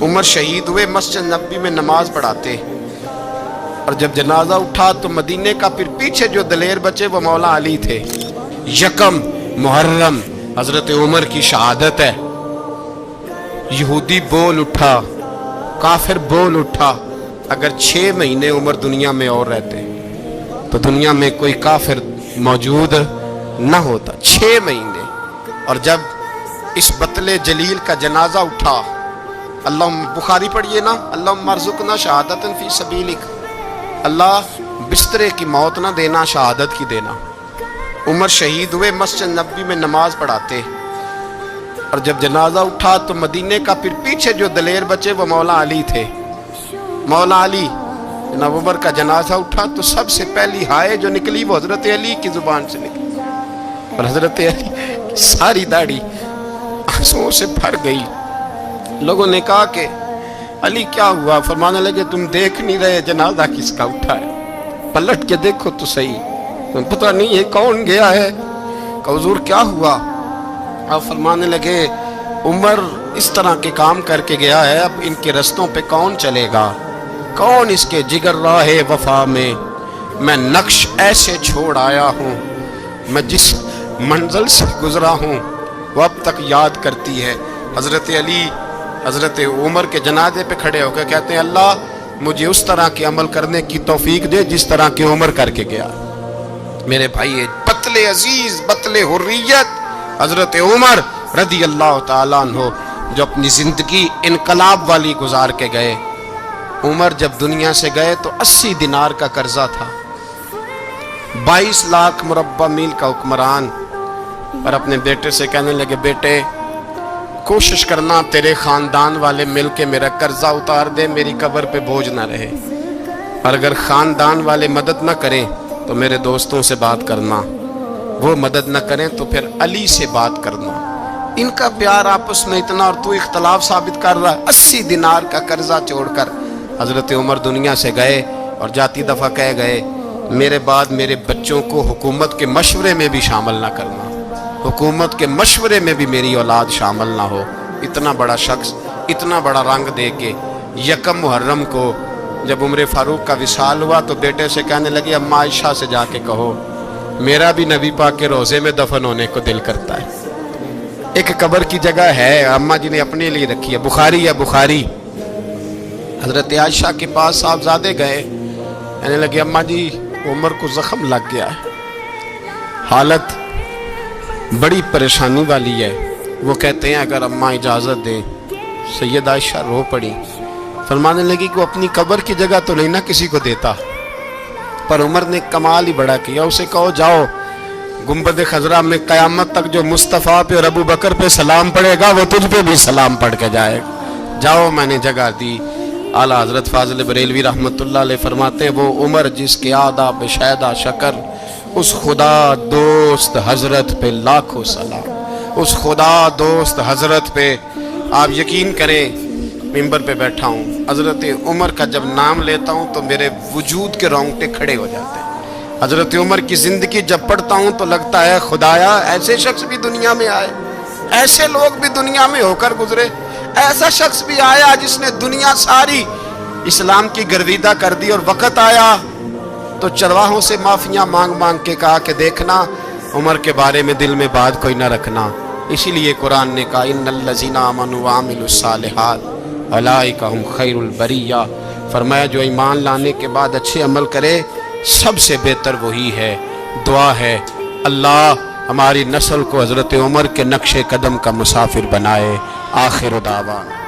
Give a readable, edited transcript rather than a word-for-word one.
عمر شہید ہوئے، مسجد نبوی میں نماز پڑھاتے، اور جب جنازہ اٹھا تو مدینے کا پھر پیچھے جو دلیر بچے وہ مولا علی تھے۔ یکم محرم حضرت عمر کی شہادت ہے۔ یہودی بول اٹھا، کافر بول اٹھا، اگر 6 مہینے عمر دنیا میں اور رہتے تو دنیا میں کوئی کافر موجود نہ ہوتا۔ 6 مہینے، اور جب اس بطل جلیل کا جنازہ اٹھا، اللہ بخاری پڑھیے نا، اللہم ارزقنا شہادتا فی سبیلک، اللہ بسترے کی موت نہ دینا، شہادت کی دینا۔ عمر شہید ہوئے، مسجد نبوی میں نماز پڑھاتے، اور جب جنازہ اٹھا تو مدینے کا پھر پیچھے جو دلیر بچے وہ مولا علی تھے۔ مولا علی، جناب عمر کا جنازہ اٹھا تو سب سے پہلی ہائے جو نکلی وہ حضرت علی کی زبان سے نکلی، اور حضرت علی کی ساری داڑھی آنسوؤں سے بھر گئی۔ لوگوں نے کہا کہ علی کیا ہوا؟ فرمانے لگے تم دیکھ نہیں رہے جنازہ کس کا اٹھا ہے؟ پلٹ کے دیکھو تو صحیح، تم پتہ نہیں یہ کون گیا ہے؟ کہ حضور کیا ہوا؟ آپ فرمانے لگے عمر اس طرح کے کام کر کے گیا ہے، اب ان کے رستوں پہ کون چلے گا؟ کون اس کے جگر راہ وفا میں نقش ایسے چھوڑ آیا ہوں، میں جس منزل سے گزرا ہوں وہ اب تک یاد کرتی ہے۔ حضرت علی حضرت عمر کے جنازے پہ کھڑے ہو کے کہتے ہیں اللہ مجھے اس طرح کے عمل کرنے کی توفیق دے جس طرح کے عمر کر کے گیا۔ میرے بھائی، بطل عزیز، بطل حریت حضرت عمر رضی اللہ تعالیٰ عنہ، جو اپنی زندگی انقلاب والی گزار کے گئے۔ عمر جب دنیا سے گئے تو 80 دینار کا قرضہ تھا، 22 لاکھ مربع میل کا حکمران، اور اپنے بیٹے سے کہنے لگے بیٹے کوشش کرنا تیرے خاندان والے مل کے میرا قرضہ اتار دے، میری قبر پہ بوجھ نہ رہے، اور اگر خاندان والے مدد نہ کریں تو میرے دوستوں سے بات کرنا، وہ مدد نہ کریں تو پھر علی سے بات کرنا۔ ان کا پیار آپس میں اتنا، اور تو اختلاف ثابت کر رہا ہے۔ 80 دینار کا قرضہ چھوڑ کر حضرت عمر دنیا سے گئے، اور جاتی دفعہ کہہ گئے میرے بعد میرے بچوں کو حکومت کے مشورے میں بھی شامل نہ کرنا، حکومت کے مشورے میں بھی میری اولاد شامل نہ ہو۔ اتنا بڑا شخص اتنا بڑا رنگ دے کے یکم محرم کو جب عمر فاروق کا وصال ہوا تو بیٹے سے کہنے لگے اماں عائشہ سے جا کے کہو میرا بھی نبی پاک کے روزے میں دفن ہونے کو دل کرتا ہے۔ ایک قبر کی جگہ ہے اماں جی نے اپنے لیے رکھی ہے، بخاری ہے، بخاری۔ حضرت عائشہ کے پاس صاحبزادے گئے، کہنے لگے اماں جی عمر کو زخم لگ گیا ہے، حالت بڑی پریشانی والی ہے۔ وہ کہتے ہیں اگر اماں اجازت دیں۔ سید عائشہ رو پڑی، فرمانے لگی کہ وہ اپنی قبر کی جگہ تو نہیں نہ کسی کو دیتا، پر عمر نے کمال ہی بڑا کیا، اسے کہو جاؤ گنبد خضرا میں قیامت تک جو مصطفیٰ پہ اور ابو بکر پہ سلام پڑھے گا وہ تجھ پہ بھی سلام پڑھ کے جائے گا، جاؤ میں نے جگہ دی۔ اعلیٰ حضرت فاضل بریلوی رحمۃ اللہ علیہ فرماتے ہیں وہ عمر جس کے آداب شیدہ شکر، اس خدا دوست حضرت پہ لاکھوں سلام، اس خدا دوست حضرت پہ۔ آپ یقین کریں ممبر پہ بیٹھا ہوں، حضرت عمر کا جب نام لیتا ہوں تو میرے وجود کے رونگٹے کھڑے ہو جاتے ہیں۔ حضرت عمر کی زندگی جب پڑھتا ہوں تو لگتا ہے خدایا ایسے شخص بھی دنیا میں آئے، ایسے لوگ بھی دنیا میں ہو کر گزرے، ایسا شخص بھی آیا جس نے دنیا ساری اسلام کی گرویدہ کر دی، اور وقت آیا تو چرواہوں سے معافیاں مانگ مانگ کے کہا کہ دیکھنا عمر کے بارے میں دل میں بات کوئی نہ رکھنا۔ اسی لیے قرآن نے کہا ان الذین آمنوا وعملوا الصالحات اولئک ھم خیر البریہ، فرمایا جو ایمان لانے کے بعد اچھے عمل کرے سب سے بہتر وہی ہے۔ دعا ہے اللہ ہماری نسل کو حضرت عمر کے نقش قدم کا مسافر بنائے۔ آخر دعوانا